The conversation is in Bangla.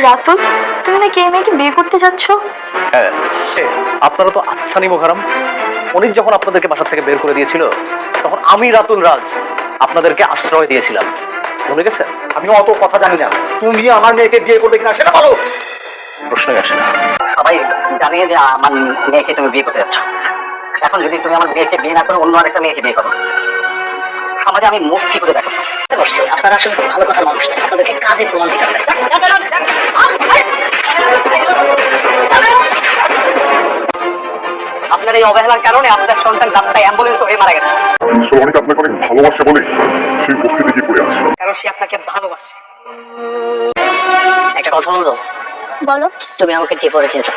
রাতুল, তুমি নাকি এই মেয়েকে বিয়ে করতে যাচ্ছ? হ্যাঁ, আপনারা তো আচ্ছা নি মোখারাম। অনেক যখন আপনাদেরকে বাসা থেকে বের করে দিয়েছিল, তখন আমি রাতুল রাজ আপনাদেরকে আশ্রয় দিয়েছিলাম, মনে গেছে? আমি অত কথা জানি না, তুমি আমার মেয়েকে বিয়ে করবে কিনা সেটা বলো। প্রশ্নই আসে না। সবাই জানে যে আমার মেয়েকে তুমি বিয়ে করতে যাচ্ছ। এখন যদি তুমি আমার মেয়েকে বিয়ে না করো, অন্য আরেকটা মেয়েকে বিয়ে করো, সমাজে আমি মুখ কি করে দেখাবো? আপনারা আসলে খুব ভালো কথা মানুষ না, আপনাদেরকে কাজে প্রমাণ দিতে হবে। আপনার এই অবহেলার কারণে আপনার সন্তান রাস্তায় অ্যাম্বুলেন্স হয়ে মারা গেছে। অনেক আপনাকে অনেক ভালোবাসে বলে সেই উপস্থিতি কি করে আছে। কারণ সে আপনাকে ভালোবাসে। একটা কথা বলবো? বলো। তুমি আমাকে টিপরে চিনছো?